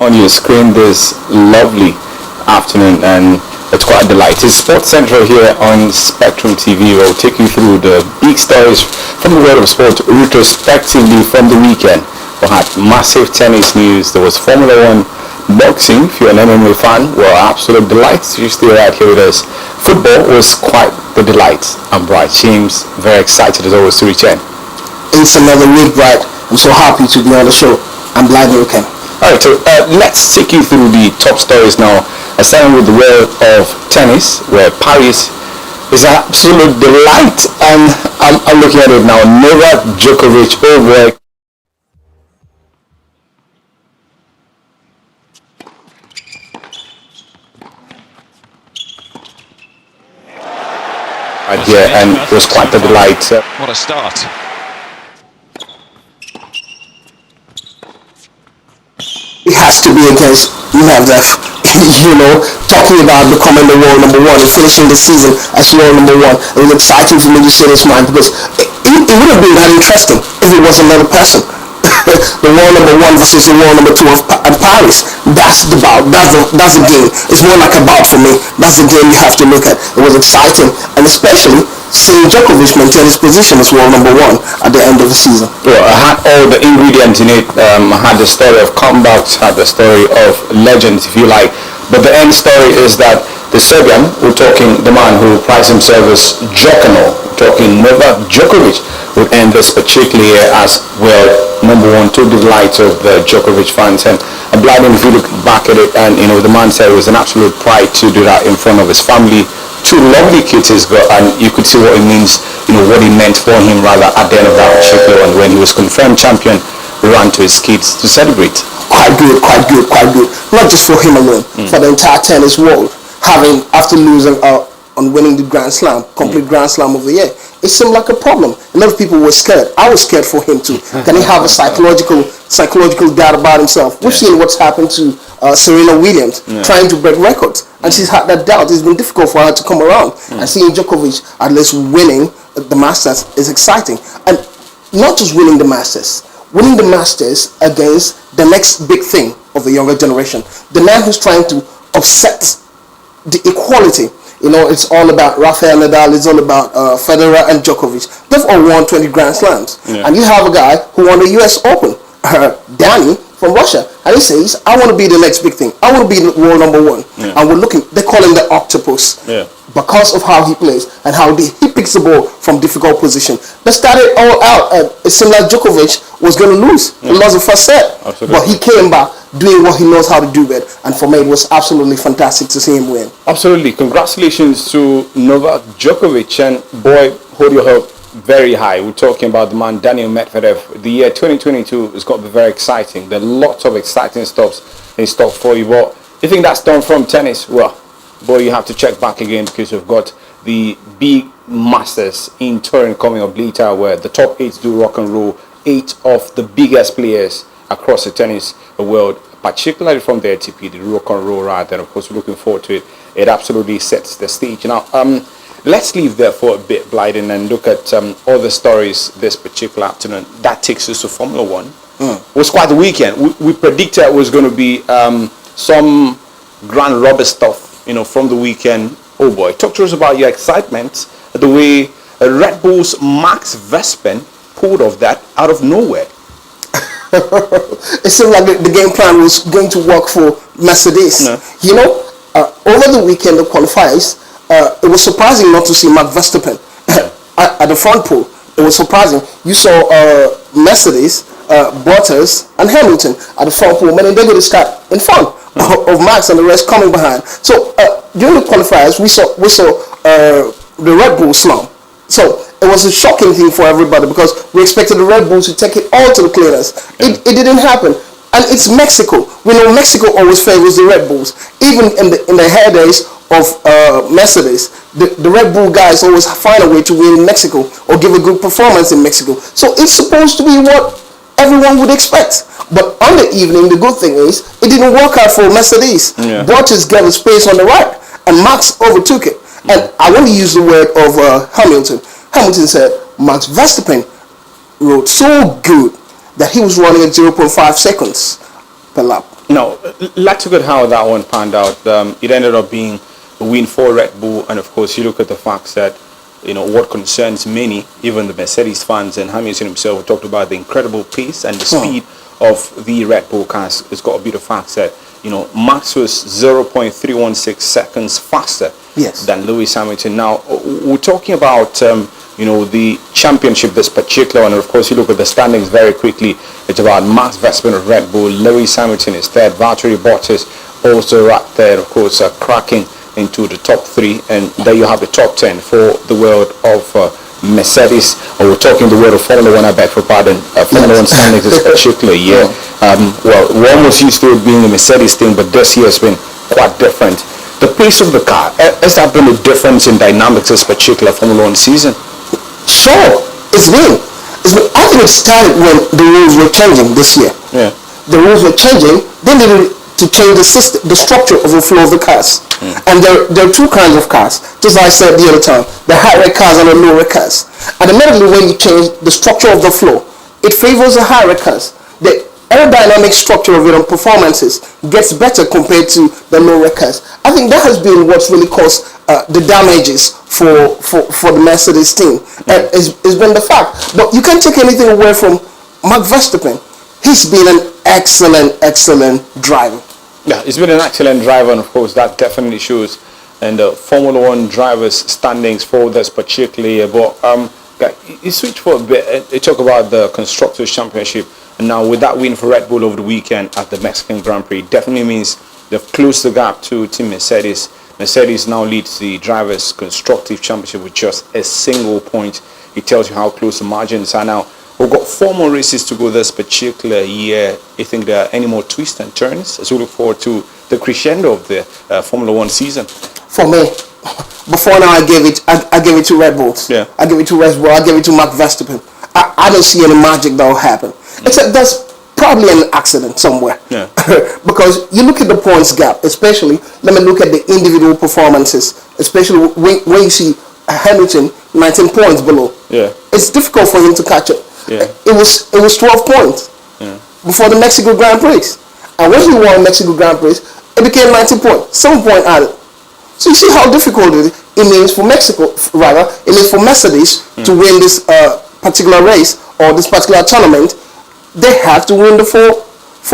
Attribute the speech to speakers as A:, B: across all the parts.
A: on your screen this lovely afternoon, and it's quite a delight. It's Sports Central here on Spectrum TV. We'll take you through the big stories from the world of sport retrospectively from the weekend. We had massive tennis news. There was Formula One, boxing. If you're an MMA fan, well, absolute delight you stay right here with us. Football was quite the delight, and Bright seems very excited as always to return.
B: It's another week, Bright. I'm so happy to be on the show. I'm glad you came.
A: Alright, so let's take you through the top stories now. Starting with the world of tennis, where Paris is an absolute delight, and I'm looking at it now. Novak Djokovic, oh boy. Right here, and it was quite a delight.
C: What a start.
B: It has to be against Medvedev, talking about becoming the world number one and finishing the season as world number one. It was exciting for me to say this, man, because it would have been that interesting if it was another person. The world number one versus the world number two of Paris. That's the bout. That's the game. It's more like a bout for me. That's the game you have to look at. It was exciting, and especially seeing Djokovic maintain his position as world number one at the end of the season.
A: Well, I had all the ingredients in it. I had the story of comebacks, had the story of legends, if you like. But the end story is that the Serbian, we're talking the man who prides himself as Djokovic, talking Novak Djokovic, would end this particularly as well number one, to the delight of the Djokovic fans. And I'm glad if you look back at it, and the man said it was an absolute pride to do that in front of his family. Two lovely kids he's got, and you could see what it means, what it meant for him rather at the end of that particular one. When he was confirmed champion, he ran to his kids to celebrate.
B: Quite good. Not just for him alone, for the entire tennis world. After losing on winning the Grand Slam, complete Grand Slam of the year, it seemed like a problem. A lot of people were scared. I was scared for him too. Can he have a psychological doubt about himself? We've seen what's happened to Serena Williams trying to break records, and she's had that doubt. It's been difficult for her to come around. And seeing Djokovic at least winning the Masters is exciting, and not just winning the Masters against the next big thing of the younger generation, the man who's trying to upset the equality. It's all about Rafael Nadal, it's all about Federer and Djokovic. They've all won 20 Grand Slams. And you have a guy who won the US Open, Danny from Russia, and he says, I want to be the next big thing. I want to be the world number one. And they call him the octopus. Because of how he plays and how he picks the ball from difficult position. They started all out, it seemed like Djokovic was going to lose. He lost the first set. Absolutely. But he came back doing what he knows how to do it. And for me, it was absolutely fantastic to see him win. Absolutely.
A: Congratulations to Novak Djokovic. And boy, hold your head very high. We're talking about the man Daniel Medvedev. The year 2022 is going to be very exciting. There are lots of exciting stuff in stock for you. But you think that's done from tennis? Well, boy, you have to check back again, because we've got the big Masters in Turin coming up later, where the top 8 do rock and roll. 8 of the biggest players across the tennis world, particularly from the ATP, the rock and roll ride, and of course we're looking forward to it. It absolutely sets the stage. Now, let's leave there for a bit, Blyden, and look at other stories this particular afternoon. That takes us to Formula One. It was quite the weekend. We predicted it was going to be some grand rubber stuff, from the weekend. Oh boy, talk to us about your excitement, the way Red Bull's Max Verstappen pulled off that out of nowhere.
B: It seemed like the game plan was going to work for Mercedes. Over the weekend, the qualifiers, it was surprising not to see Max Verstappen at the front pole. It was surprising. You saw Mercedes, Bottas, and Hamilton at the front pole, meaning they're going to start in front of Max and the rest coming behind. So during the qualifiers, we saw the Red Bull slump. So it was a shocking thing for everybody, because we expected the Red Bulls to take it all to the cleaners. It didn't happen. And it's Mexico. We know Mexico always favors the Red Bulls. Even in the heydays of Mercedes, the Red Bull guys always find a way to win in Mexico or give a good performance in Mexico. So it's supposed to be what everyone would expect. But on the evening, the good thing is, it didn't work out for Mercedes. Bottas got the space on the right, and Max overtook it. And I want to use the word of Hamilton. Hamilton said Max Verstappen rode so good that he was running at 0.5 seconds per lap.
A: Now, let's look at how that one panned out. It ended up being a win for Red Bull, and of course, you look at the fact that, you know, what concerns many, even the Mercedes fans and Hamilton himself, talked about the incredible pace and the speed of the Red Bull cars. It's got to be the fact that, you know, Max was 0.316 seconds faster than Lewis Hamilton. Now, we're talking about, you know, the championship, this particular one. And of course, you look at the standings very quickly. It's about Max Verstappen of Red Bull, Lewis Hamilton is third, Valtteri Bottas also right there, of course, cracking into the top 3, and there you have the top 10 for the world of Mercedes. We're talking the world of Formula 1, I beg for pardon. Formula 1 standings this particular year. Well, we're almost used to it being a Mercedes thing, but this year has been quite different. The pace of the car, has that been a difference in dynamics this particular Formula 1 season?
B: Sure, it's been. I think it started when the rules were changing this year.
A: Yeah.
B: The rules were changing, they needed to change the system, the structure of the flow of the cars. And there are two kinds of cars, just like I said the other time, the high rate cars and the low rate cars. And immediately when you change the structure of the flow, it favors the high rate cars. The aerodynamic structure of it and performances gets better compared to the low rate cars. I think that has been what's really caused the damages for the Mercedes team. And it's been the fact. But you can't take anything away from Max Verstappen. He's been an excellent driver.
A: Yeah, he's been an excellent driver, and of course that definitely shows in the Formula 1 drivers standings for this particular year. But you switch for a bit, you talk about the Constructors' Championship, and now with that win for Red Bull over the weekend at the Mexican Grand Prix, definitely means they've closed the gap to Team Mercedes. Mercedes now leads the Drivers' Constructive Championship with just a single point. It tells you how close the margins are now. We've got 4 more races to go this particular year. You think there are any more twists and turns as we look forward to the crescendo of the Formula 1 season?
B: For me, before now I gave it to Red Bulls.
A: Yeah.
B: I gave it to Red Bull. I gave it to Max Verstappen. I don't see any magic that will happen. Except that's probably an accident somewhere.
A: Yeah.
B: Because you look at the points gap, especially, let me look at the individual performances, especially when you see Hamilton 19 points below.
A: Yeah.
B: It's difficult for him to catch up.
A: Yeah.
B: It was 12 points before the Mexico Grand Prix. And when he won Mexico Grand Prix, it became 19 points, 7 point added. So you see how difficult it means for it means for Mercedes to win this particular race or this particular tournament. They have to win the four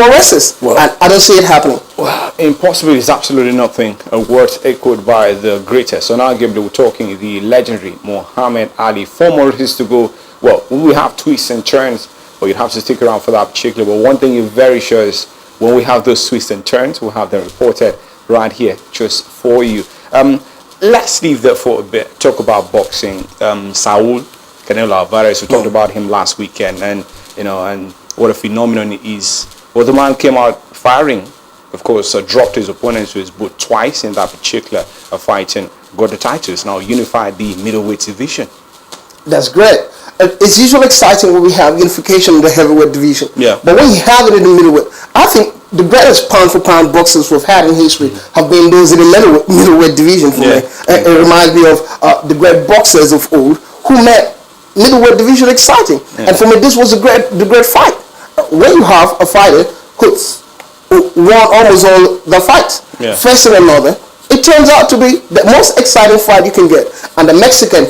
B: races. Well, and I don't see it happening.
A: Well, impossible is absolutely nothing. A word echoed by the greatest. So now, arguably, we're talking the legendary Muhammad Ali. 4 more races to go. Well, we have twists and turns, but you'd have to stick around for that particular. But one thing you're very sure is when we have those twists and turns, we'll have them reported right here just for you. Let's leave that for a bit. Talk about boxing. Saul Canelo Alvarez, we talked about him last weekend, and you know, and what a phenomenon he is. Well, the man came out firing. Of course, dropped his opponent to his boot twice in that particular fight and got the titles. Now unified the middleweight division.
B: That's great. It's usually exciting when we have unification in the heavyweight division.
A: Yeah.
B: But when you have it in the middleweight, I think the greatest pound-for-pound boxers we've had in history have been those in the middleweight division for me. It reminds me of the great boxers of old who made middleweight division exciting. And for me, this was the great fight. When you have a fighter who's won almost all the fights, facing another, it turns out to be the most exciting fight you can get. And the Mexican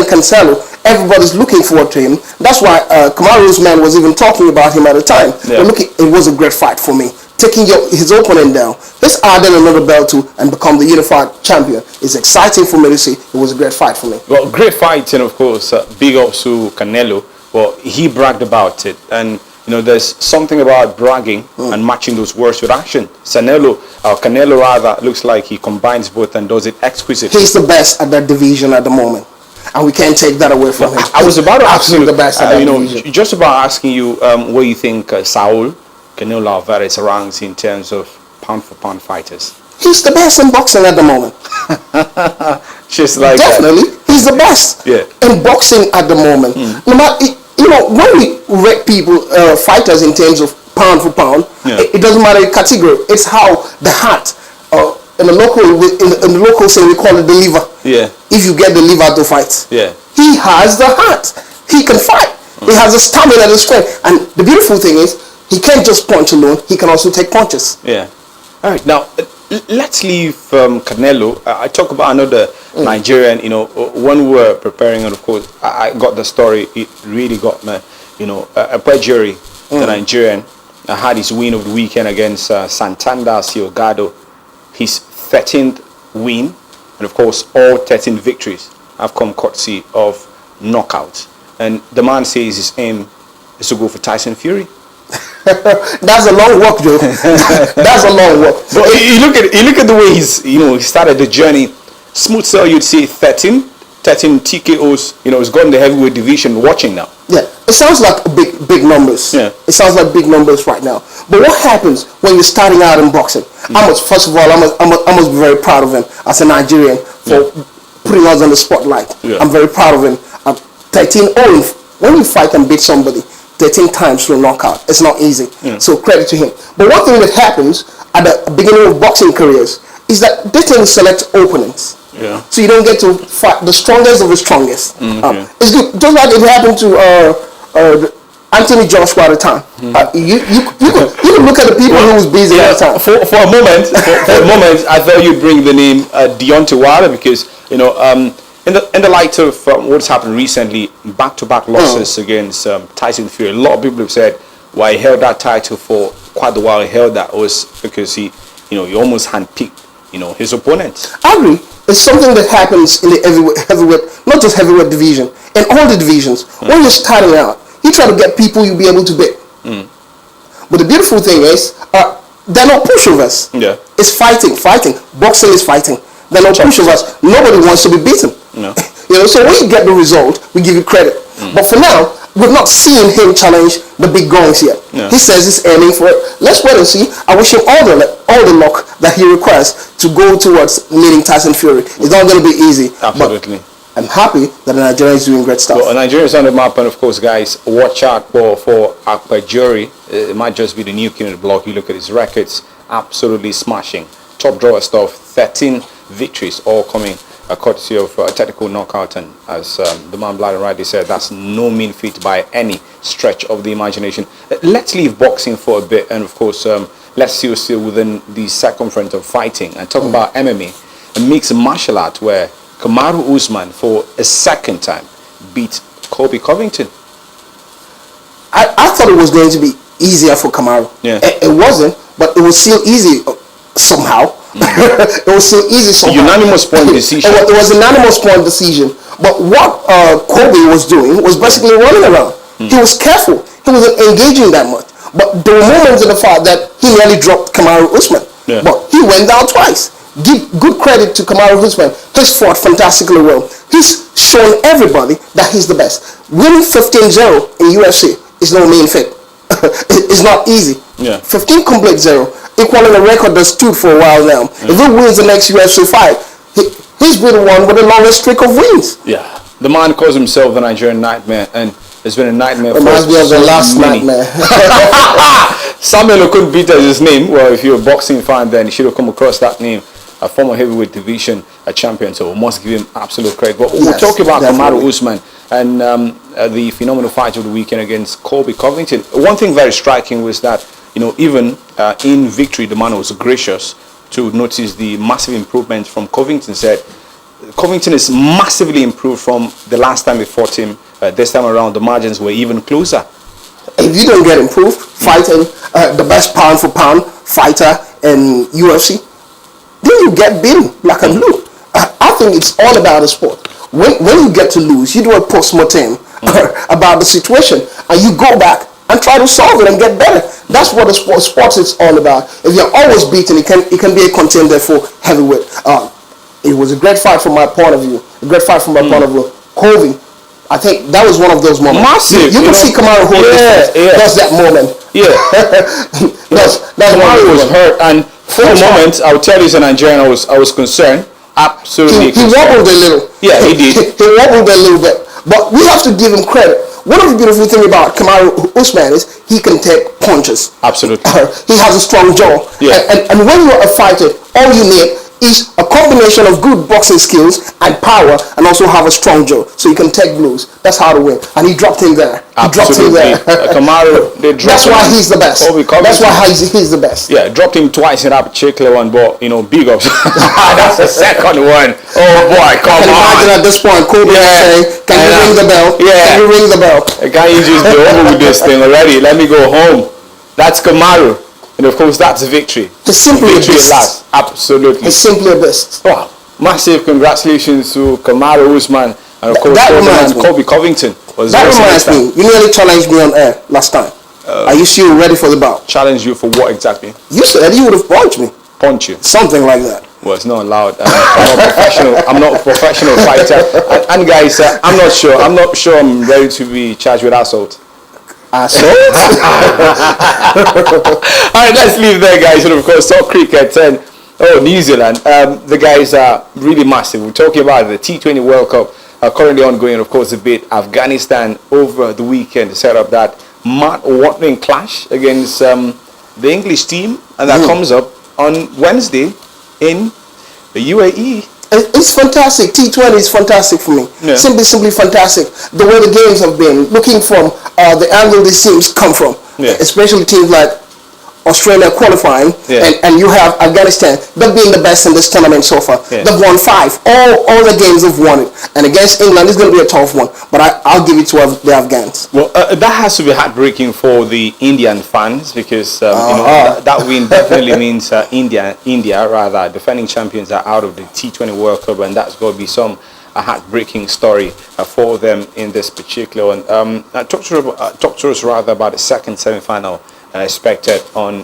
B: CANELO, everybody's looking forward to him. That's why KAMARU Usman was even talking about him at the time. But look, it was a great fight for me. Taking his opponent down, let's add in another belt to and become the unified champion. It's exciting for me to see. It was a great fight for me. Well,
A: great fight, and of course, big ups to CANELO. Well, he bragged about it, and you know, there's something about bragging and matching those words with action. CANELO rather, looks like he combines both and does it exquisitely.
B: He's the best at that division at the moment, and we can't take that away from him.
A: I was about to ask you,
B: the best at that division.
A: Just about asking you where you think Saul Canelo Alvarez ranks in terms of pound-for-pound fighters.
B: He's the best in boxing at the moment.
A: Just like
B: definitely, he's the best in boxing at the moment. No matter, you know, when we rate people, fighters in terms of pound for pound, it doesn't matter the category. It's how the heart, in the local say we call it the liver. If you get the liver to fight, he has the heart. He can fight. He has the stamina and the strength. And the beautiful thing is, He can't just punch alone. He can also take punches.
A: Yeah. All right. Now, let's leave Canelo. I talk about another Nigerian. You know, when we were preparing, and of course, I got the story. It really got me. You know, AKPEJIORI, the Nigerian, had his win of the weekend against Santander SILGADO. His 13th win, and of course, all 13 victories have come courtesy of knockouts. And the man says his aim is to go for Tyson Fury.
B: That's a long walk, Joe. That's a long walk.
A: But you look at the way he started the journey. Smooth sell, you'd say 13 TKOs. You know, he's got in the heavyweight division. Watching now.
B: Yeah, it sounds like big numbers.
A: Yeah,
B: it sounds like big numbers right now. But what happens when you're starting out in boxing? First of all, I must be very proud of him as a Nigerian for putting us on the spotlight.
A: Yeah.
B: I'm very proud of him. 13-0. When you fight and beat somebody 13 times through knockout, it's not easy. So credit to him. But one thing that happens at the beginning of boxing careers is that they tend to select opponents.
A: Yeah.
B: So you don't get to fight the strongest of the strongest. It's good. Just like it happened to Anthony Joshua at the time. You can look at the people who was busy at the time.
A: For a moment, I thought you'd bring the name Deontay Wilder because in the light of what's happened recently, back-to-back losses against Tyson Fury. A lot of people have said why he held that title for quite a while. He held that was because he almost handpicked his opponents.
B: I agree. It's something that happens in the heavyweight, not just heavyweight division, in all the divisions. When you're starting out, you try to get people you'll be able to beat. But the beautiful thing is, they're not pushovers.
A: Yeah.
B: It's fighting. Boxing is fighting. They're not pushovers. Nobody wants to be beaten.
A: No.
B: So when you get the result, we give you credit. But for now, we've not seen him challenge the big guns yet.
A: No.
B: He says he's aiming for it. Let's wait and see. I wish him all the luck that he requires to go towards meeting Tyson Fury. It's not going to be easy.
A: Absolutely.
B: But I'm happy that Nigeria is doing great stuff.
A: Well, Nigeria is on the map, and of course, guys, watch out for AKPEJIORI. It might just be the new king of the block. You look at his records, absolutely smashing. Top drawer stuff, 13 victories, all coming courtesy of technical knockout. And as the man Black and rightly said, that's no mean feat by any stretch of the imagination. Let's leave boxing for a bit, and of course, let's still within the circumference of fighting and talk about MMA, a mixed martial art where KAMARU Usman for a second time beat Covington.
B: I thought it was going to be easier for KAMARU.
A: Yeah.
B: It wasn't, but it was still easy somehow. It was still easy somehow.
A: Unanimous point decision.
B: It was a unanimous point decision. But what Kobe was doing was basically running around. He was careful. He wasn't engaging that much. But there were moments in the fight that he nearly dropped KAMARU Usman.
A: Yeah.
B: But he went down twice. Give good credit to KAMARU Usman. He's fought fantastically well. He's shown everybody that he's the best. Winning 15-0 in UFC is no mean feat. It's not easy.
A: Yeah.
B: 15 complete 0, equaling a record that stood for a while now. If he wins the next UFC fight, he's been the one with the longest streak of wins.
A: Yeah. The man calls himself the Nigerian Nightmare, and it's been a nightmare for
B: Reminds me of the last nightmare.
A: Samuel Okudbita is his name. Well, if you're a boxing fan, then you should have come across that name. A former heavyweight division champion, so we must give him absolute credit. But we'll talk about KAMARU Usman and the phenomenal fight of the weekend against Covington. One thing very striking was that, even in victory, the man was gracious to notice the massive improvement from Covington. Said Covington is massively improved from the last time we fought him. This time around, the margins were even closer.
B: If you don't get improved fighting the best pound for pound fighter in UFC, then you get beaten black and blue. I think it's all about the sport. When you get to lose, you do a post-mortem about the situation, and you go back and try to solve it and get better. That's what the sports is all about. If you're always beaten, it can be a contender for heavyweight. It was a great fight from my point of view. Colby, I think that was one of those moments.
A: Massive.
B: You can see KAMARU hold That's that moment.
A: Yeah.
B: that's
A: KAMARU was hurt, and for a moment, I would tell you as a Nigerian, I was concerned. Absolutely.
B: He wobbled a little.
A: Yeah, he did.
B: He wobbled a little bit. But we have to give him credit. One of the beautiful things about KAMARU Usman is he can take punches.
A: Absolutely.
B: He has a strong jaw.
A: Yeah.
B: And when you're a fighter, all you need is a combination of good boxing skills and power, and also have a strong jaw, so you can take blows. That's how to win. And he dropped him there.
A: Absolutely. Kamaru, they dropped
B: That's why he's the best. That's why he's the best.
A: Yeah, dropped him twice in that particular one, but big ups. That's the second one. Oh boy, come on.
B: Imagine at this point, Kobe saying, "Can you ring the bell?
A: Yeah.
B: Can you ring the bell?
A: Can't you just be over with this thing already? Let me go home." That's Kamaru. And of course, that's a victory.
B: He's simply a
A: Victory at
B: beast.
A: last. Absolutely.
B: He's simply a beast.
A: Oh, massive congratulations to Kamaru Usman and of course Kobe Covington.
B: That reminds me, you nearly challenged me on air last time. Are you still ready for the bout?
A: Challenge you for what exactly?
B: You said you would have punched me.
A: Punch you?
B: Something like that.
A: Well, it's not allowed. I'm not a professional fighter. And guys, I'm not sure I'm ready to be charged with assault.
B: Assault?
A: Alright, let's leave there, guys. And of course, talk cricket and New Zealand. The guys are really massive. We're talking about the T20 World Cup currently ongoing. Of course, the bit Afghanistan over the weekend to set up that mouth-watering clash against the English team, and that comes up on Wednesday in the UAE.
B: It's fantastic. T20 is fantastic for me.
A: Yeah.
B: Simply fantastic. The way the games have been, looking from the angle these teams come from, especially teams like Australia qualifying, and you have Afghanistan. They've been the best in this tournament so far. They've won 5. All the games have won it. And against England, it's going to be a tough one. But I'll give it to the Afghans.
A: Well, that has to be heartbreaking for the Indian fans because that win definitely means India defending champions are out of the T20 World Cup, and that's going to be a heartbreaking story for them in this particular one. Talk to us rather about the second semi-final expected on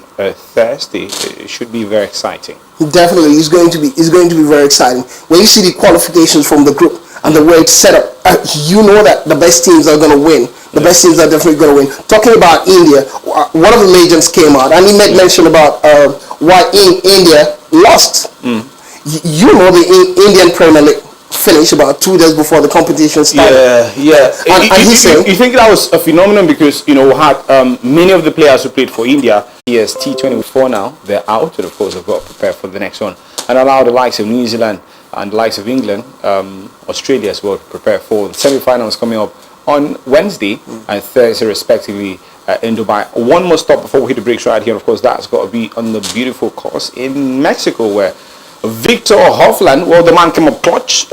A: Thursday. It should be very exciting.
B: Definitely, it's going to be very exciting. When you see the qualifications from the group and the way it's set up, you know that the best teams are going to win. The best teams are definitely going to win. Talking about India, one of the legends came out and he made mention about why India lost. You know the Indian Premier League finished about 2 days before the competition started. And he said,
A: you think that was a phenomenon because we had many of the players who played for India. Yes, T24 now they're out, and of course they've got to prepare for the next one, and allow the likes of New Zealand and the likes of England, Australia as well to prepare for the semi-finals coming up on Wednesday and Thursday respectively in Dubai. One more stop before we hit the brakes right here. Of course, that's got to be on the beautiful course in Mexico where Victor Hovland, well, the man came up clutch,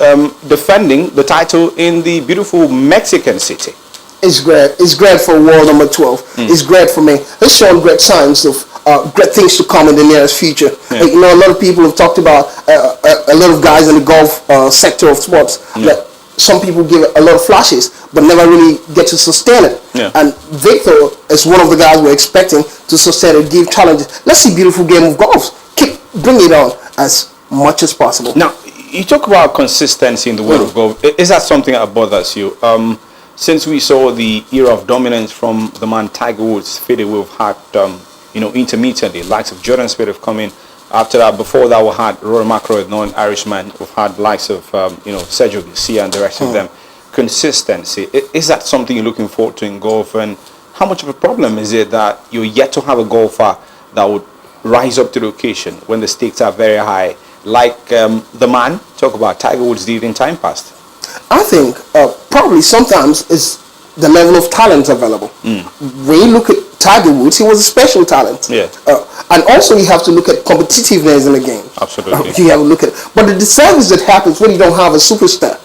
A: defending the title in the beautiful Mexican city.
B: It's great. It's great for world number 12. It's great for me. It's shown great signs of great things to come in the nearest future. A lot of people have talked about a lot of guys in the golf sector of sports. That some people give a lot of flashes, but never really get to sustain it. And Victor is one of the guys we're expecting to sustain it, give challenges. Let's see beautiful game of golf. Bring it on as much as possible.
A: Now, you talk about consistency in the world of golf. Is that something that bothers you? Since we saw the era of dominance from the man Tiger Woods faded, we've had intermittently likes of Jordan Spieth have come in. After that, before that, we had Rory McIlroy, non-Irishman. We've had likes of Sergio Garcia and the rest of them. Consistency, is that something you're looking forward to in golf? And how much of a problem is it that you're yet to have a golfer that would rise up to the occasion when the stakes are very high, like the man talk about Tiger Woods did in time past?
B: I think probably sometimes it's the level of talent available. When you look at Tiger Woods, he was a special talent. And also you have to look at competitiveness in the game.
A: Absolutely.
B: You have to look at it. But the disservice that happens when you don't have a superstar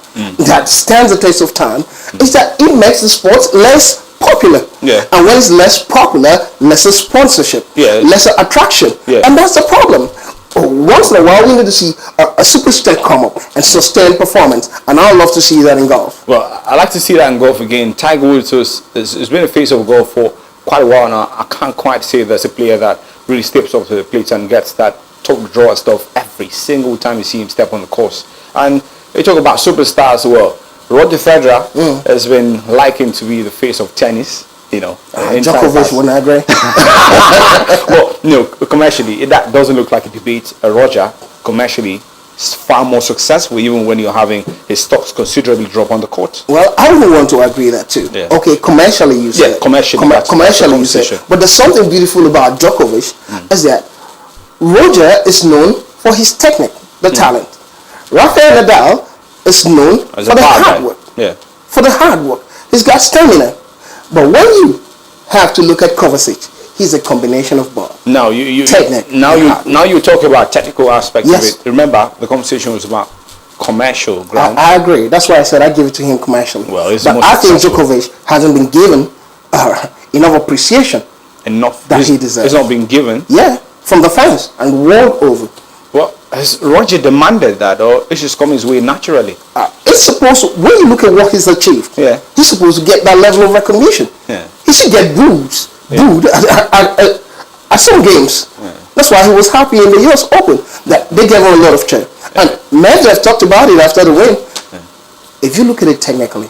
B: that stands the test of time is that it makes the sport less popular. And when it's less popular, lesser sponsorship, lesser attraction. And that's the problem. Once in a while, we need to see a superstar come up and sustain performance, and I'd love to see that in golf.
A: Well, I like to see that in golf again. Tiger Woods has been a face of golf for quite a while now. I can't quite say there's a player that really steps up to the plate and gets that top draw stuff every single time you see him step on the course. And they talk about superstars. Well, Roger Federer has been likened to be the face of tennis.
B: Djokovic wouldn't agree.
A: Well, commercially, that doesn't look like a debate. Roger, commercially, is far more successful, even when you're having his stocks considerably drop on the court.
B: Well, I don't want to agree that too. Okay, commercially you say.
A: Commercially.
B: Commercially you say. But there's something beautiful about Djokovic is that Roger is known for his technique. the talent. Rafael Nadal is known
A: As
B: for
A: a
B: the
A: power
B: hard
A: guy.
B: work.
A: Yeah.
B: For the hard work. He's got stamina. But when you have to look at Kovacic, he's a combination of both.
A: Now you
B: Technique.
A: now you talk about technical aspects
B: Yes.
A: of it. Remember, the conversation was about commercial ground.
B: I agree. That's why I said I give it to him commercially.
A: Well, he's
B: but
A: the most
B: I think
A: successful.
B: Djokovic hasn't been given enough appreciation
A: Enough
B: that
A: it's-
B: he deserves.
A: It's not been given.
B: Yeah, from the fans and world over.
A: Well, has Roger demanded that, or it's just coming his way naturally?
B: It's supposed to, when you look at what he's achieved,
A: Yeah.
B: he's supposed to get that level of recognition.
A: Yeah.
B: He should get booed at some games.
A: Yeah.
B: That's why he was happy in the US Open that they gave him a lot of cheer. And Medvedev talked about it after the win. If you look at it technically,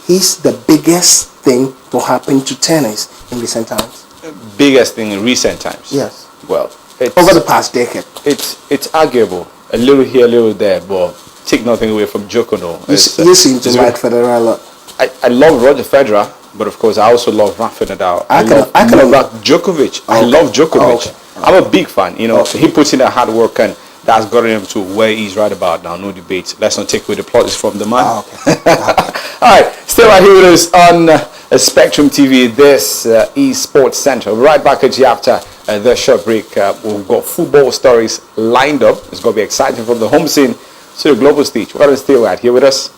B: he's the biggest thing to happen to tennis in recent times.
A: Biggest thing in recent times.
B: Yes.
A: Well,
B: Over the past decade.
A: it's arguable. A little here, a little there, but take nothing away from Djokovic.
B: You seem to like Federer a lot.
A: I love Roger Federer, but of course I also love Rafael Nadal. I love Djokovic. I love Djokovic.
B: Okay.
A: I'm a big fan. You know, he puts in that hard work, and that's gotten him to where he's right about now. No debate. Let's not take away the applause from the man. All right, stay right here with us on Spectrum TV. This is Sports Central. Right back at you after the short break. We've got football stories lined up. It's going to be exciting from the home scene to the global stage. We're going to stay right here with us.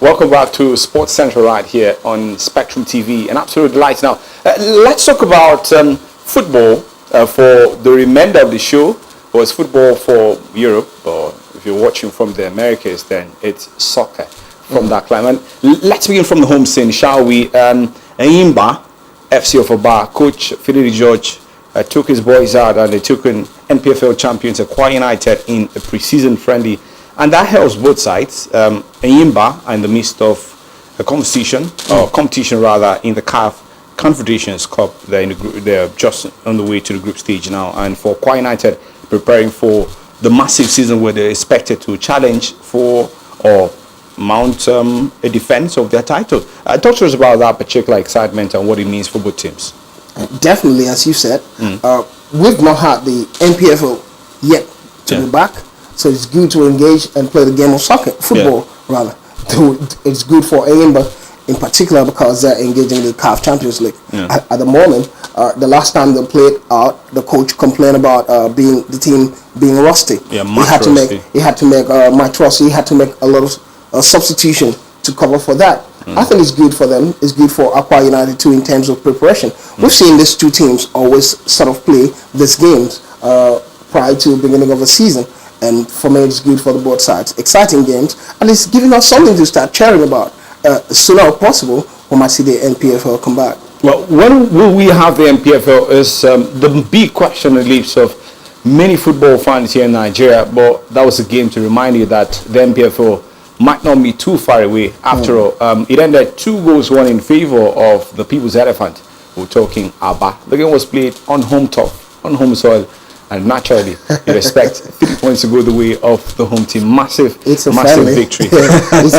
A: Welcome back to Sports Central right here on Spectrum TV. An absolute delight. Now, let's talk about football for the remainder of the show. Or it's football for Europe, or if you're watching from the Americas, then it's soccer from that climate. Let's begin from the home scene, shall we? ENYIMBA, FC of Aba, coach Philly George took his boys out and they took in NPFL champions AKWA United in a pre-season friendly. And that helps both sides. ENYIMBA are in the midst of a competition rather, in the CAF Confederations Cup. They're in the group, they're just on the way to the group stage now. And for AKWA United, preparing for the massive season where they're expected to challenge for or mount a defense of their title. Talk to us about that particular excitement and what it means for both teams.
B: Definitely, as you said, we've not had the NPFL yet to be back. So it's good to engage and play the game of football rather. It's good for ENYIMBA in particular because they're engaging the CAF Champions League. At the moment, the last time they played out, the coach complained about the team being rusty. He had to make Mike Rusty. He had to make a lot of substitution to cover for that. I think it's good for them. It's good for AKWA United too in terms of preparation. We've seen these two teams always sort of play these games prior to the beginning of the season. And for me, it's good for the both sides. Exciting games, and it's giving us something to start cheering about. As soon as possible, we might see the NPFL come back.
A: Well, when will we have the NPFL is the big question on the lips of many football fans here in Nigeria. But that was a game to remind you that the NPFL might not be too far away after all. It ended 2-1 in favor of the People's Elephant. We're talking ABBA. The game was played on home turf, on home soil, and naturally, you expect 3 points to go the way of the home team. Massive victory.
B: It's a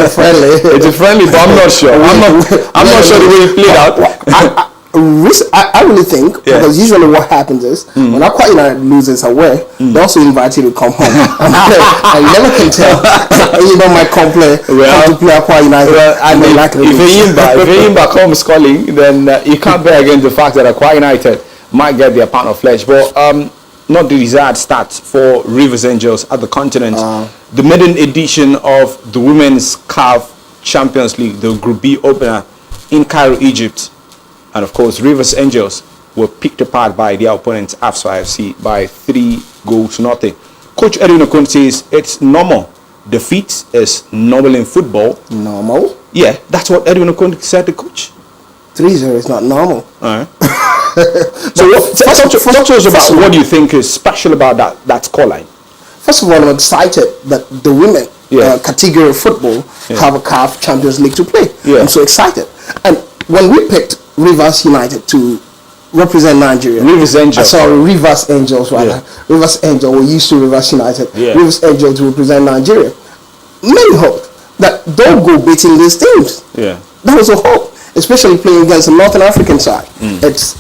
B: friendly.
A: It's a friendly, but I'm not sure. I'm not sure the way it played out.
B: I really think, because usually what happens is when AKWA United loses away, they also invite you to come home and play. And you never can tell. Enyimba might come to play AKWA United.
A: If Enyimba comes calling, then you can't bear against the fact that AKWA United might get their pound of flesh. But not the desired start for Rivers Angels at the continent. The maiden edition of the Women's CAF Champions League, the Group B opener in Cairo, Egypt. And of course, Rivers Angels were picked apart by their opponents, AFGHANISTAN FC, by 3-0. Coach Edwin Okun says it's normal. Defeat is normal in football.
B: Normal?
A: Yeah, that's what Edwin Okun said, the coach.
B: 3-0 is not normal.
A: All right. So talk to us about what you think is special about that scoreline.
B: First of all, I'm excited that the women category of football have a CAF Champions League to play. I'm so excited. And when we picked Rivers United to represent Nigeria,
A: Rivers Angels,
B: Rivers Angels rather. Rivers Angels were used to Rivers United. Rivers Angels to represent Nigeria. Many hoped that they'll go beating these teams. That was a hope, especially playing against the Northern African side. It's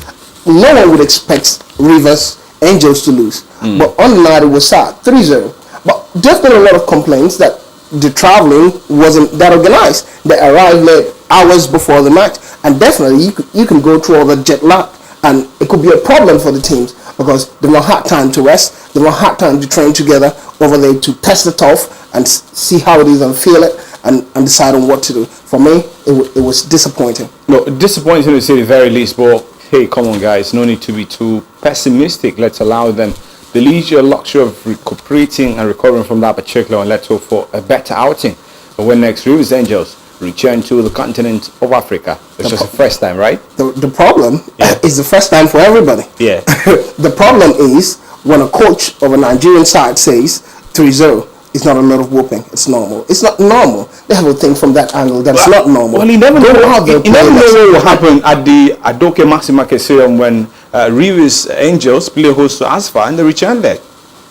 B: no one would expect Rivers Angels to lose, but on the night it was sad, 3-0. But there's been a lot of complaints that the traveling wasn't that organized. They arrived late, hours before the match, and definitely you can go through all the jet lag, and it could be a problem for the teams because they've not had time to rest, they've not had time to train together over there to test the turf and see how it is and feel it and decide on what to do. For me, it was disappointing.
A: No, disappointing to say the very least, but hey, come on guys, no need to be too pessimistic. Let's allow them the leisure luxury of recuperating and recovering from that particular, and let's hope for a better outing. But when next Rivers Angels return to the continent of Africa, it's just the first time, right?
B: The problem is the first time for everybody. The problem is when a coach of a Nigerian side says 3-0, it's not a lot of whooping. It's normal. It's not normal. They have a thing from that angle that's not normal.
A: Well, you never know what will happen at the Adoke Maximake Stadium when Rivers Angels play host to ASFAR and the return leg.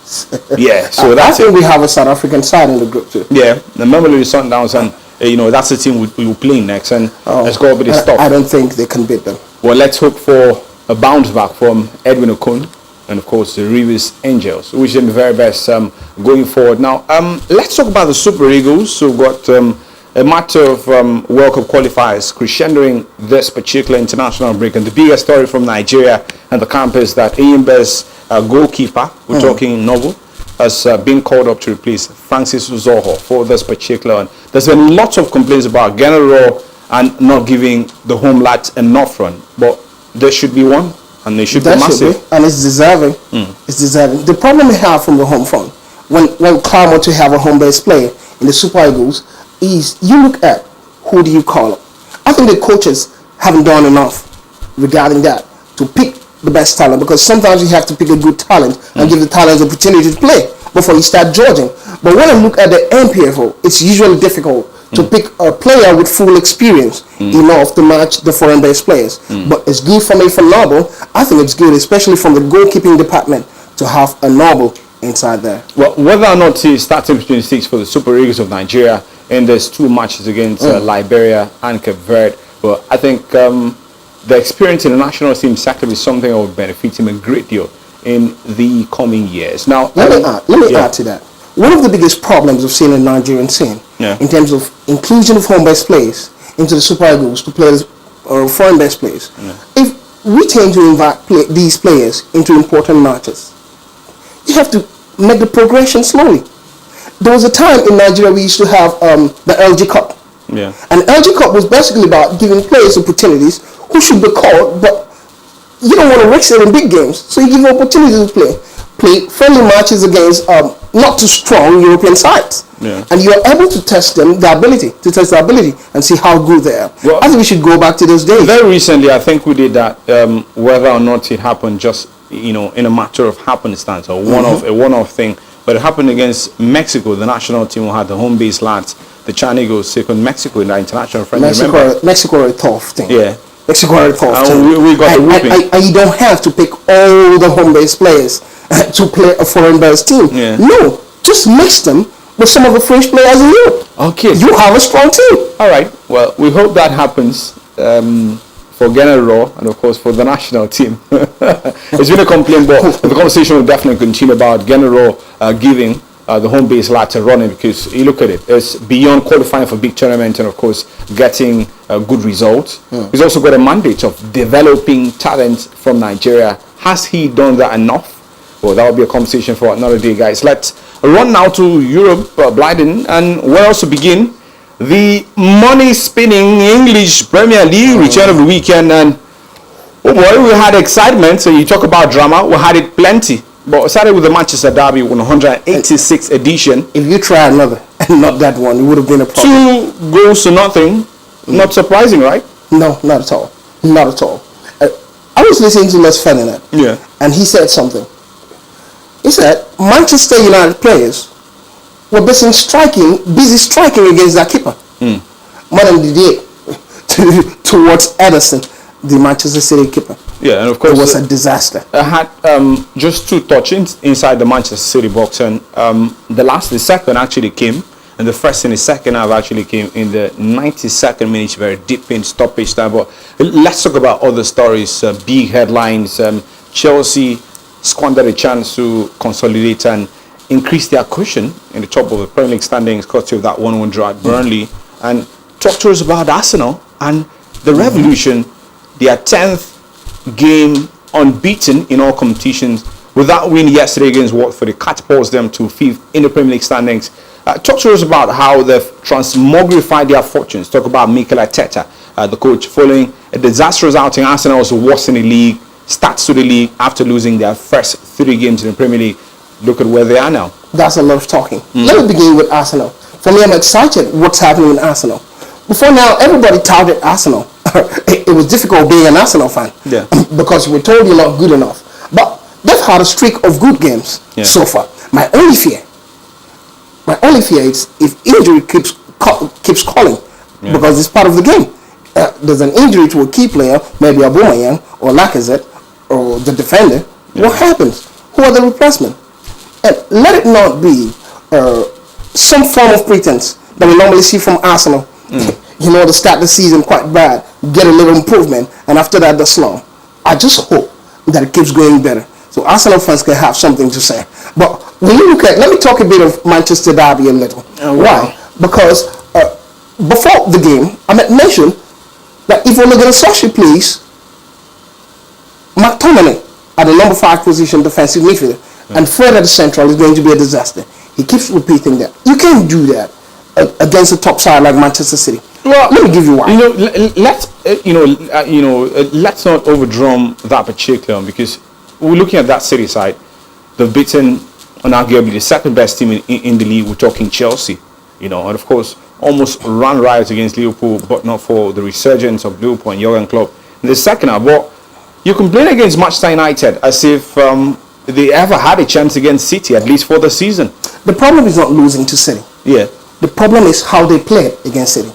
A: So that's
B: I think we have a South African side in the group too.
A: The Mamelodi Sundowns, and that's the team we will play next, and let's go over this stuff.
B: I don't think they can beat them.
A: Well, let's hope for a bounce back from Edwin Okun and of course the Rivers Angels. We wish them the very best going forward. Now, let's talk about the Super Eagles. So we've got a matter of World Cup qualifiers crescendoing this particular international break, and the biggest story from Nigeria and the camp is that Enyimba's goalkeeper, we're talking Noble, has been called up to replace Francis Uzoho for this particular one. There's been lots of complaints about General and not giving the home lads enough run, but there should be one, and they should be massive.
B: And it's deserving. It's deserving. The problem we have from the home front, when clamour to have a home-based player in the Super Eagles, is you look at who do you call up. I think the coaches haven't done enough regarding that to pick the best talent, because sometimes you have to pick a good talent and give the talent the opportunity to play before you start judging. But when I look at the NPFL, it's usually difficult to pick a player with full experience enough to match the foreign-based players. But it's good for me for Noble. I think it's good, especially from the goalkeeping department, to have a Noble inside there.
A: Well, whether or not he's starting 26 for the Super Eagles of Nigeria, and there's 2 matches against Liberia and Cape Verde, but I think the experience in the national team sector is something that would benefit him a great deal in the coming years. Now,
B: let me add to that. One of the biggest problems we've seen in the Nigerian scene, in terms of inclusion of home-based players into the Super Eagles to play foreign-based players, if we tend to invite these players into important matches, you have to make the progression slowly. There was a time in Nigeria we used to have the LG Cup. And LG Cup was basically about giving players opportunities who should be called, but you don't want to risk it in big games, so you give opportunities to play friendly matches against not too strong European sides, and you're able to test their ability and see how good they are. Well, I think we should go back to those days.
A: Very recently, I think we did that. Whether or not it happened, just in a matter of happenstance or a one-off thing, but it happened against Mexico. The national team had the home-based lads the Chan Eagles second Mexico in the international friendly.
B: Mexico are a tough thing.
A: Yeah.
B: Mexico are a tough team.
A: We got the whooping.
B: And you don't have to pick all the home-based players to play a foreign-based team.
A: Yeah.
B: No, just mix them with some of the French players in Europe.
A: Okay.
B: You have a strong team.
A: All right. Well, we hope that happens for General and, of course, for the national team. It's been a complaint, but the conversation will definitely continue about General giving the home base latter running, because you look at it, it's beyond qualifying for big tournament and, of course, getting good results. He's also got a mandate of developing talent from Nigeria. Has he done that enough? Well, that will be a conversation for another day, guys. Let's run now to Europe, Blyden, and where else to begin? The money-spinning English Premier League return of the weekend, and oh boy, we had excitement. So you talk about drama, we had it plenty. But it started with the Manchester Derby 186th edition.
B: If you try another and not that one, it would have been a problem.
A: 2 goals to nothing. Not surprising, right?
B: No, not at all. Not at all. I was listening to Les Ferdinand.
A: Yeah.
B: And he said something. He said Manchester United players were busy striking against their keeper. More than they did towards Ederson, the Manchester City keeper.
A: Yeah, and of course
B: it was a disaster.
A: I had just 2 touch-ins inside the Manchester City box, and the second actually came, and the first and the second half actually came in the 92nd minute, very deep in stoppage time. But let's talk about other stories, big headlines. Chelsea squandered a chance to consolidate and increase their cushion in the top of the Premier League standings, courtesy of that 1-1 draw at Burnley. And talk to us about Arsenal and the Revolution, their 10th game unbeaten in all competitions. With that win yesterday against Watford, it catapults them to 5th in the Premier League standings. Talk to us about how they've transmogrified their fortunes. Talk about Mikel Arteta, the coach, following a disastrous outing. Arsenal was worst in the league, starts to the league after losing their first 3 games in the Premier League. Look at where they are now. That's
B: a lot of talking. Let me begin with Arsenal. For me, I'm excited what's happening in Arsenal. Before now, everybody touted Arsenal. It was difficult being an Arsenal fan, because we were told you're not good enough. But they've had a streak of good games so far. My only fear is if injury keeps calling, because it's part of the game. There's an injury to a key player, maybe Aubameyang or Lacazette or the defender. What happens? Who are the replacements? And let it not be some form of pretense that we normally see from Arsenal. You know, to start the season quite bad, get a little improvement, and after that the slump. I just hope that it keeps going better, so Arsenal fans can have something to say. But when you look at, let me talk a bit of Manchester Derby a little. Why? Because before the game, I mentioned that if we're looking at Sashi, please, McTominay at the number 5 position, defensive midfielder, and Fred at the central is going to be a disaster. He keeps repeating that. You can't do that against a top side like Manchester City. Well, let me give you one. Let's not overdrum that particular one, because we're looking at that City side. They've beaten arguably the second best team in the league. We're talking Chelsea, and of course almost ran riot against Liverpool, but not for the resurgence of Liverpool and Jurgen Klopp in the second half. But you complain against Manchester United as if they ever had a chance against City, at least for the season. The problem is not losing to City. Yeah. The problem is how they played against City.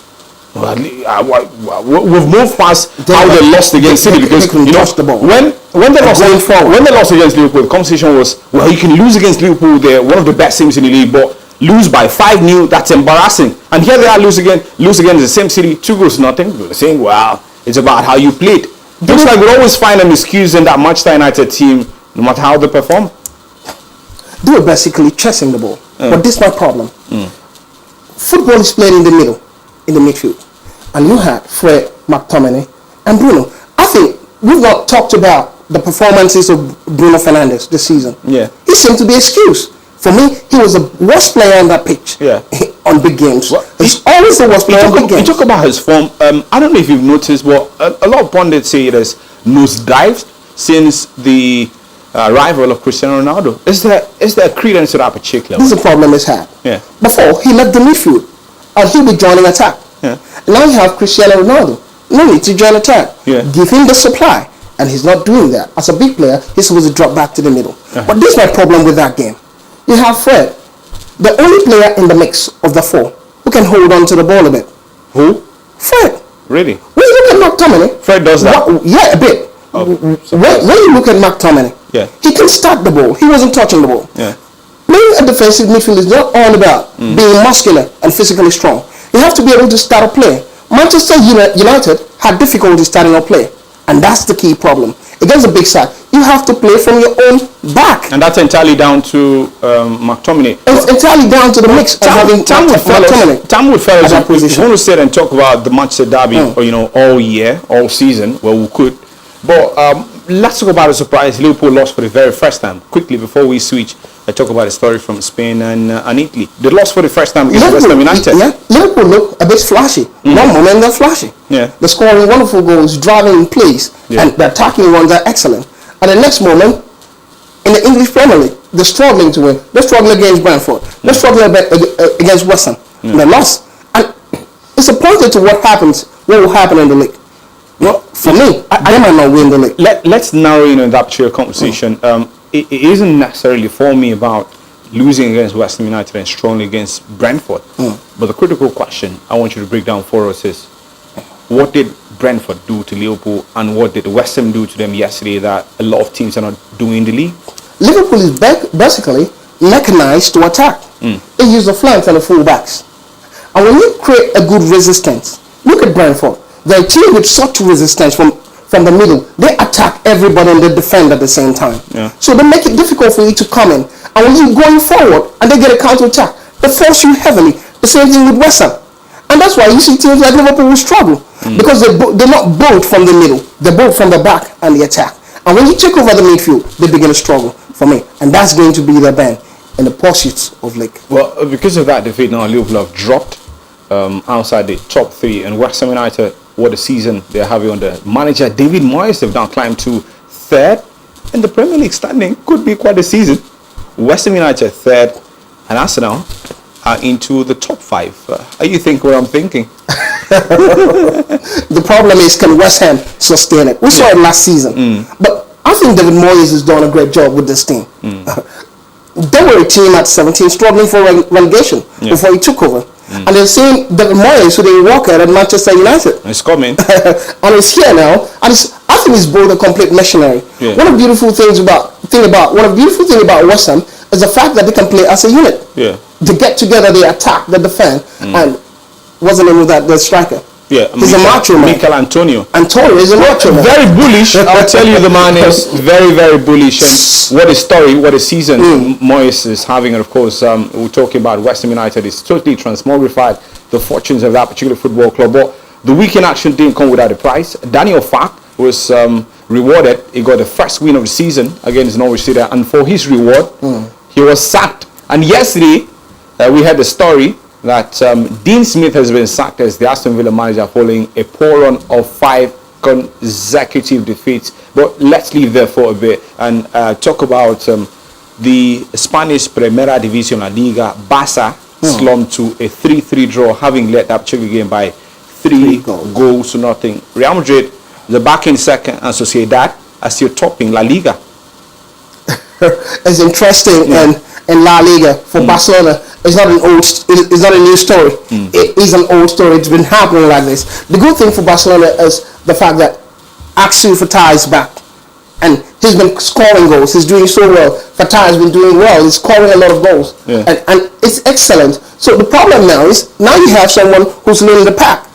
B: Well, we've moved past how they lost against City, because the ball. When they lost against Liverpool, the conversation was, well, you can lose against Liverpool, they're one of the best teams in the league, but lose by 5-0, that's embarrassing. And here they are, lose against the same City, 2 goals to nothing. We're saying, well, it's about how you played. Looks like we always find an excuse in that Manchester United team, no matter how they perform. They were basically chasing the ball. But this is my problem. Football is played in the middle, in the midfield. And you had Fred, McTominay, and Bruno. I think we've not talked about the performances of Bruno Fernandes this season. Yeah. He seemed to be excused. For me, he was the worst player on that pitch. Yeah. On big games. Well, he's always the worst player on big games. You talk about his form. I don't know if you've noticed, but a lot of pundits say it has nosedived since the arrival of Cristiano Ronaldo. Is there credence to that particular? This is the problem he's had. Yeah. Before, he left the midfield, and he'll be joining attack. Yeah. Now you have Cristiano Ronaldo. No need to join attack. Yeah. Give him the supply, and he's not doing that. As a big player, he's supposed to drop back to the middle. But this is my problem with that game. You have Fred, the only player in the mix of the 4 who can hold on to the ball a bit.
A: Who?
B: Fred.
A: Really?
B: When you look at McTominay,
A: Fred does that?
B: Yeah, a bit.
A: Oh,
B: when you look at McTominay,
A: yeah,
B: he can start the ball. He wasn't touching the ball.
A: Yeah.
B: Playing a defensive midfield is not all about being muscular and physically strong. You have to be able to start a play. Manchester United had difficulty starting a play, and that's the key problem. Against a big side, you have to play from your own back.
A: And that's entirely down to McTominay.
B: It's entirely down to the mix of having McTominay.
A: Tam Woodfellas, we want to sit and talk about the Manchester derby, all year, all season, well, we could. But let's talk about the surprise Liverpool lost for the very first time. Quickly, before we switch, I talk about a story from Spain and Italy. They lost for the first time against West Ham United.
B: Yeah, Liverpool look a bit flashy. One moment they're flashy.
A: Yeah. They're
B: scoring wonderful goals, driving in plays, and the attacking ones are excellent. And the next moment, in the English Premier League, they're struggling to win. They're struggling against Brentford. They're struggling against West Ham. And they lost. And it's appointed to what will happen in the league. Well, for me, I might not win the league.
A: Let's narrow in on that particular conversation. It isn't necessarily for me about losing against West Ham United and strongly against Brentford. But the critical question I want you to break down for us is, what did Brentford do to Liverpool, and what did West Ham do to them yesterday that a lot of teams are not doing in the league?
B: Liverpool is basically mechanized to attack. They use the flanks and the full-backs. And when you create a good resistance, look at Brentford. They're a team with such resistance from the middle. They attack everybody and they defend at the same time.
A: Yeah.
B: So they make it difficult for you to come in. And when you're going forward and they get a counter-attack, they force you heavily. The same thing with West Ham. And that's why you see teams like Liverpool will struggle. Because they're not built from the middle. They're built from the back and the attack. And when you take over the midfield, they begin to struggle for me. And that's going to be their band in the pursuit of league.
A: Well, because of that defeat, now Liverpool have dropped outside the top three. And West Ham United, what a season they're having under manager David Moyes. They've now climbed to third in the Premier League standing. Could be quite a season. West Ham United third, and Arsenal are into the top five. Are you thinking what I'm thinking?
B: The problem is, can West Ham sustain it? We saw it last season. But I think David Moyes has done a great job with this team. They were a team at 17 struggling for relegation before he took over. And they're saying David Moyes, who they work at Manchester United.
A: It's coming.
B: And it's here now. And I think he's built a complete machinery. One of the beautiful things about West Ham is the fact that they can play as a unit. They get together, they attack, they defend, and what's the name of that? The striker. He's a macho man.
A: Mikel Antonio
B: is a macho man.
A: Very bullish. I'll tell you, the man is very, very bullish. And what a story, what a season Moyes is having. And of course, we're talking about West Ham United. It's totally transmogrified the fortunes of that particular football club. But the weekend action didn't come without a price. Daniel Fark was rewarded. He got the first win of the season against Norwich City. And for his reward, he was sacked. And yesterday, we had the story that Dean Smith has been sacked as the Aston Villa manager following a poor run of 5 consecutive defeats. But let's leave there for a bit and talk about the Spanish Primera División La Liga. Barca slumped to a 3-3 draw, having led that particular game by 3 goals to nothing. Real Madrid, the back in second, and Sociedad are still topping La Liga.
B: It's interesting in La Liga for Barcelona. It's not a new story. It is an old story. It's been happening like this. The good thing for Barcelona is the fact that Axel Fatah is back, and he's been scoring goals. He's doing so well. Fatah has been doing well. He's scoring a lot of goals, and it's excellent. So the problem now is you have someone who's leading the pack.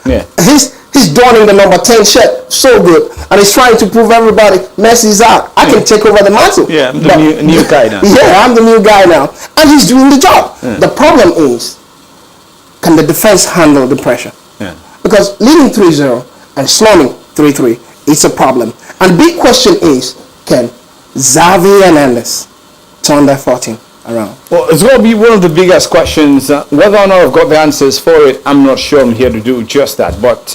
B: He's donning the number 10 shirt so good, and he's trying to prove everybody Messi's out. I can take over the mantle.
A: I'm the new guy now.
B: I'm the new guy now, and he's doing the job. The problem is, can the defense handle the pressure? Because leading 3-0 and slumming 3-3 is a problem. And the big question is, can Xavi Hernandez turn that 14 around?
A: Well, it's going to be one of the biggest questions. Whether or not I've got the answers for it, I'm not sure. I'm here to do just that. But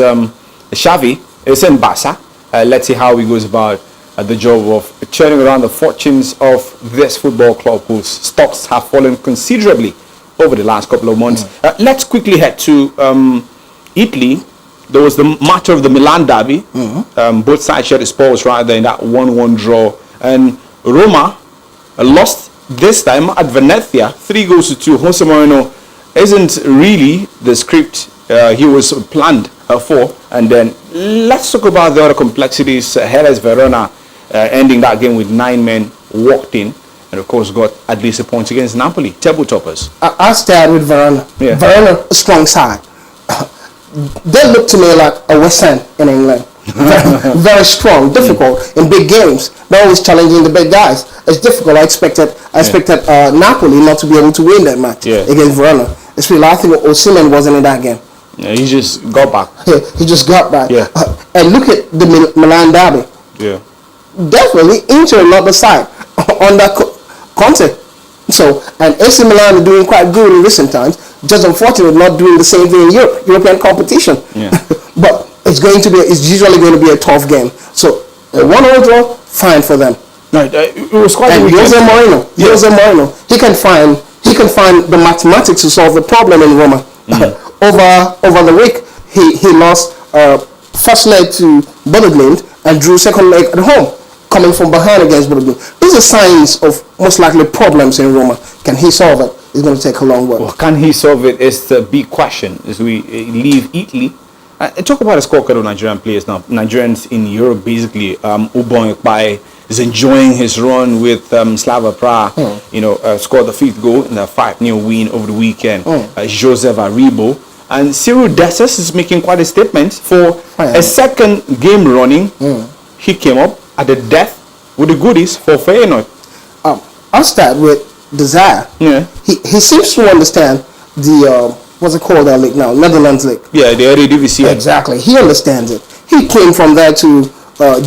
A: Xavi is in Barca. Let's see how he goes about the job of turning around the fortunes of this football club, whose stocks have fallen considerably over the last couple of months. Let's quickly head to Italy. There was the matter of the Milan derby. Both sides shared the spoils rather in that 1-1 draw. And Roma lost this time at Venezia, 3-2. Jose Mourinho isn't really the script he was planned for. And then let's talk about the other complexities. Hellas Verona ending that game with 9 men walked in, and of course got at least a point against Napoli, table toppers.
B: I'll start with Verona.
A: Yeah.
B: Verona, a strong side. They look to me like a West End in England. Very strong, difficult in big games. They're always challenging the big guys. It's difficult. I expected Napoli not to be able to win that match against Verona. It's really, I think Usman wasn't in that game.
A: Yeah, he just got back.
B: Yeah, he just got back.
A: Yeah.
B: And look at the Milan derby.
A: Yeah.
B: Definitely Inter not the side on that Conte. So, and AC Milan are doing quite good in recent times. Just unfortunately not doing the same thing in European competition.
A: Yeah.
B: But it's usually going to be a tough game. So a 1-1 draw, fine for them.
A: No, it was quite.
B: And Jose Mourinho, he can find the mathematics to solve the problem in Roma. Over the week, he lost first leg to Bodo and drew second leg at home, coming from behind against Bodo. These are signs of most likely problems in Roma. Can he solve it? It's going to take a long while.
A: Well, can he solve it is the big question as we leave Italy. Talk about the squad of Nigerian players now. Nigerians in Europe, basically. Ubon Ekpai is enjoying his run with Slava Prague. Scored the 5th goal in a 5-0 win over the weekend. Joseph Aribo. And Cyril Dessers is making quite a statement for a second game running. He came up at the death with the goodies for Feyenoord.
B: I'll start with Desire.
A: Yeah.
B: He seems to understand the what's it called, that league now? Netherlands league.
A: Yeah, the Eredivisie.
B: Exactly. He understands it. He came from there to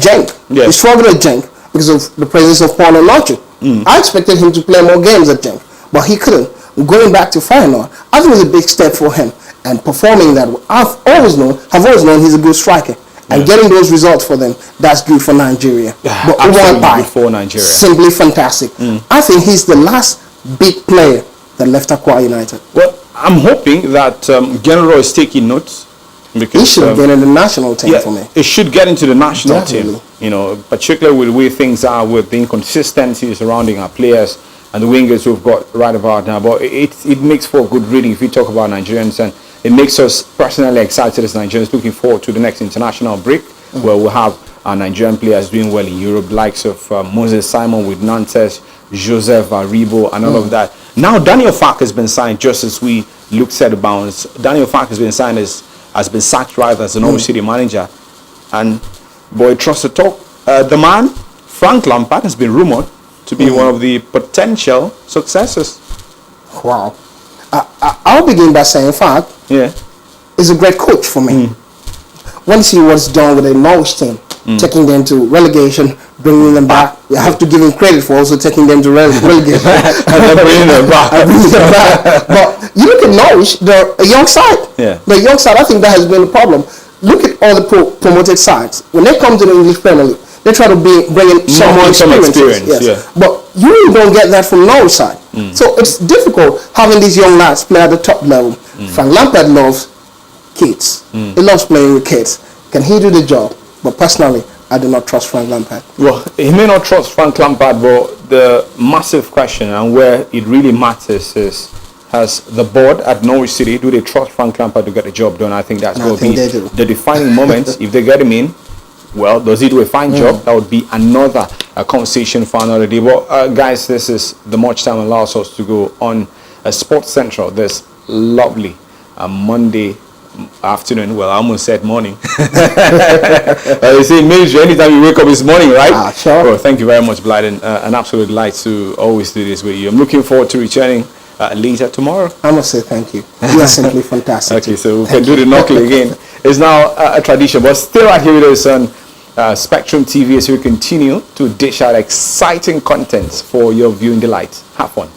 B: Genk.
A: Yeah.
B: He struggled at Genk because of the presence of Paul and Lautry. I expected him to play more games at Genk, but he couldn't. Going back to Feyenoord, I think it was a big step for him. And performing that, I've always known he's a good striker. And getting those results for them, that's good for Nigeria. But
A: absolutely good for Nigeria.
B: Simply fantastic. I think he's the last big player that left AKWA United.
A: Well, I'm hoping that General is taking notes, because
B: he should get in the national team for me.
A: It should get into the national
B: Definitely.
A: team. Particularly with the way things are, with the inconsistency surrounding our players and the wingers who've got right about now. But it makes for good reading if we talk about Nigerians, and it makes us personally excited as Nigerians, looking forward to the next international break, where we'll have our Nigerian players doing well in Europe, likes of Moses Simon with Nantes, Joseph Aribo, and all of that. Now Daniel Fark has been signed, just as we looked at the bounds. Daniel Fark has been signed has been sacked rather as the Norwich City manager. And boy, trust the talk. The man, Frank Lampard, has been rumored to be one of the potential successors.
B: Wow. I'll begin by saying Fark is a great coach for me. When you see what's done with the Norwich team, taking them to relegation, bringing them back. You have to give him credit for also taking them to relegation.
A: and bringing them back.
B: But you look at Norwich, they're a young side.
A: Yeah.
B: The young side, I think that has been a problem. Look at all the promoted sides. When they come to the English Premier League, they try to bring in some more experience. Yes. But you really don't get that from Norwich side. So it's difficult having these young lads play at the top level. Frank Lampard loves kids. He loves playing with kids. Can he do the job? But personally, I do not trust Frank Lampard.
A: Well, he may not trust Frank Lampard, but the massive question and where it really matters is, has the board at Norwich City, do they trust Frank Lampard to get the job done? I think that's going to be the defining moment. If they get him in, well, does he do a fine job? That would be another conversation for another day. Well, guys, this is the much time allows us to go on Sports Central this lovely Monday afternoon. Well, I almost said morning. You see, major, anytime you wake up is morning, right?
B: Sure.
A: Well, thank you very much, Blyden. An absolute delight to always do this with you. I'm looking forward to returning later tomorrow.
B: I must say thank you. You are simply fantastic.
A: Okay, so we can do the knuckle again. It's now a tradition, but still right here with us on Spectrum TV as we continue to dish out exciting contents for your viewing delight. Have fun.